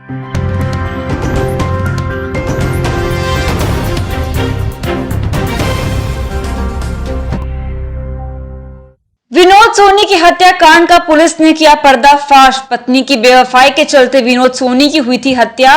विनोद सोनी की हत्याकांड का पुलिस ने किया पर्दाफाश। पत्नी की बेवफाई के चलते विनोद सोनी की हुई थी हत्या।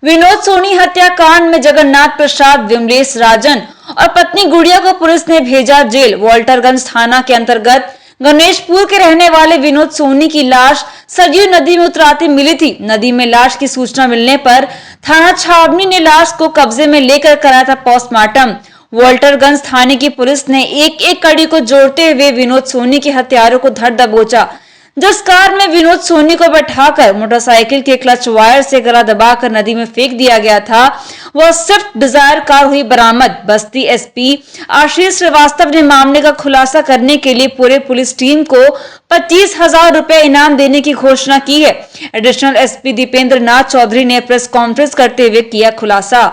विनोद सोनी हत्याकांड में जगन्नाथ प्रसाद, विमलेश राजन और पत्नी गुड़िया को पुलिस ने भेजा जेल। वाल्टरगंज थाना के अंतर्गत गणेशपुर के रहने वाले विनोद सोनी की लाश सरयू नदी में उतराती मिली थी। नदी में लाश की सूचना मिलने पर थाना छावनी ने लाश को कब्जे में लेकर कराया था पोस्टमार्टम। वाल्टरगंज थाने की पुलिस ने एक एक कड़ी को जोड़ते हुए विनोद सोनी के हत्यारों को धर दबोचा। जिस कार में विनोद सोनी को बैठाकर मोटरसाइकिल के क्लच वायर से गला दबाकर नदी में फेंक दिया गया था, वह स्विफ्ट डिजायर कार हुई बरामद। बस्ती एसपी आशीष श्रीवास्तव ने मामले का खुलासा करने के लिए पूरे पुलिस टीम को 25,000 रुपए इनाम देने की घोषणा की है। एडिशनल एसपी दीपेंद्र नाथ चौधरी ने प्रेस कॉन्फ्रेंस करते हुए किया खुलासा।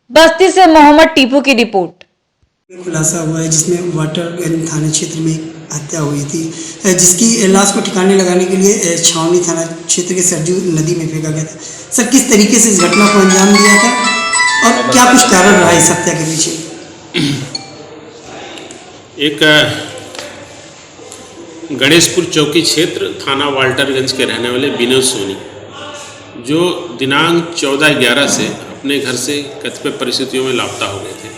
बस्ती से मोहम्मद टीपू की रिपोर्ट। खुलासा हुआ है जिसमें वाटरगंज थाना क्षेत्र में हत्या हुई थी, जिसकी लाश को ठिकाने लगाने के लिए छावनी थाना क्षेत्र के सरजू नदी में फेंका गया था। सर, किस तरीके से इस घटना को अंजाम दिया था और क्या कुछ कारण रहा इस हत्या के पीछे? एक गणेशपुर चौकी क्षेत्र थाना वाल्टरगंज के रहने वाले विनोद सोनी, जो दिनांक 14/11 से अपने घर से कतिपय परिस्थितियों में लापता हो गए थे।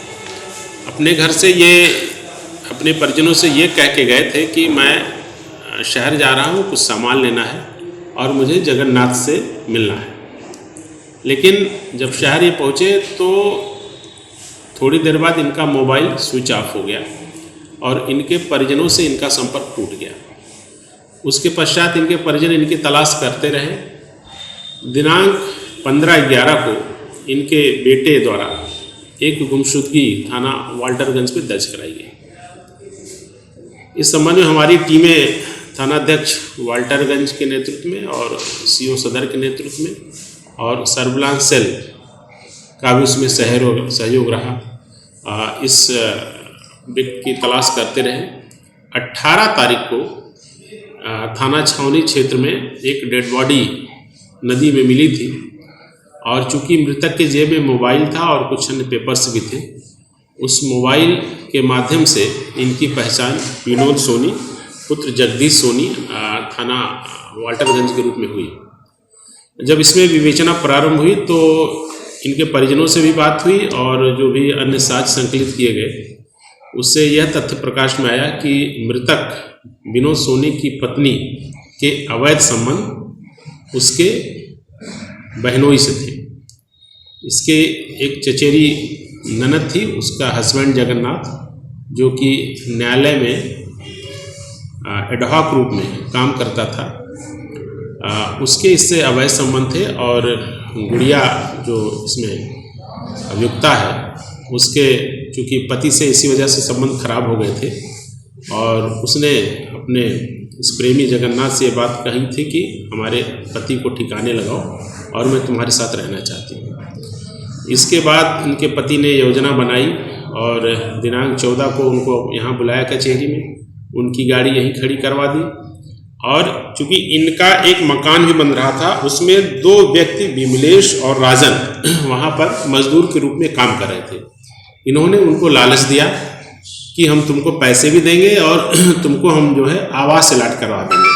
अपने घर से ये अपने परिजनों से ये कह के गए थे कि मैं शहर जा रहा हूँ, कुछ सामान लेना है और मुझे जगन्नाथ से मिलना है। लेकिन जब शहर ये पहुँचे तो थोड़ी देर बाद इनका मोबाइल स्विच ऑफ हो गया और इनके परिजनों से इनका संपर्क टूट गया। उसके पश्चात इनके परिजन इनकी तलाश करते रहे। दिनांक 15/11 को इनके बेटे द्वारा एक गुमशुदगी थाना वाल्टरगंज में दर्ज कराई गई। इस संबंध में हमारी टीमें थानाध्यक्ष वाल्टरगंज के नेतृत्व में और सीओ सदर के नेतृत्व में और सर्विलांस सेल का भी उसमें सहयोग रहा। इस व्यक्ति की तलाश करते रहे। 18 तारीख को थाना छावनी क्षेत्र में एक डेड बॉडी नदी में मिली थी और चूंकि मृतक के जेब में मोबाइल था और कुछ अन्य पेपर्स भी थे, उस मोबाइल के माध्यम से इनकी पहचान विनोद सोनी पुत्र जगदीश सोनी थाना वाल्टरगंज के रूप में हुई। जब इसमें विवेचना प्रारंभ हुई तो इनके परिजनों से भी बात हुई और जो भी अन्य साक्ष्य संकलित किए गए, उससे यह तथ्य प्रकाश में आया कि मृतक विनोद सोनी की पत्नी के अवैध संबंध उसके बहनोई से थे। इसके एक चचेरी ननद थी, उसका हस्बैंड जगन्नाथ, जो कि न्यायालय में एडहॉक रूप में काम करता था, उसके इससे अवैध संबंध थे। और गुड़िया जो इसमें अभियुक्ता है, उसके चूँकि पति से इसी वजह से संबंध खराब हो गए थे और उसने अपने इस प्रेमी जगन्नाथ से ये बात कही थी कि हमारे पति को ठिकाने लगाओ और मैं तुम्हारे साथ रहना चाहती हूँ। इसके बाद इनके पति ने योजना बनाई और दिनांक 14 को उनको यहाँ बुलाया कचहरी में, उनकी गाड़ी यहीं खड़ी करवा दी। और चूँकि इनका एक मकान भी बन रहा था, उसमें 2 व्यक्ति विमलेश और राजन वहाँ पर मजदूर के रूप में काम कर रहे थे। इन्होंने उनको लालच दिया कि हम तुमको पैसे भी देंगे और तुमको हम जो है आवास अलॉट करवा देंगे।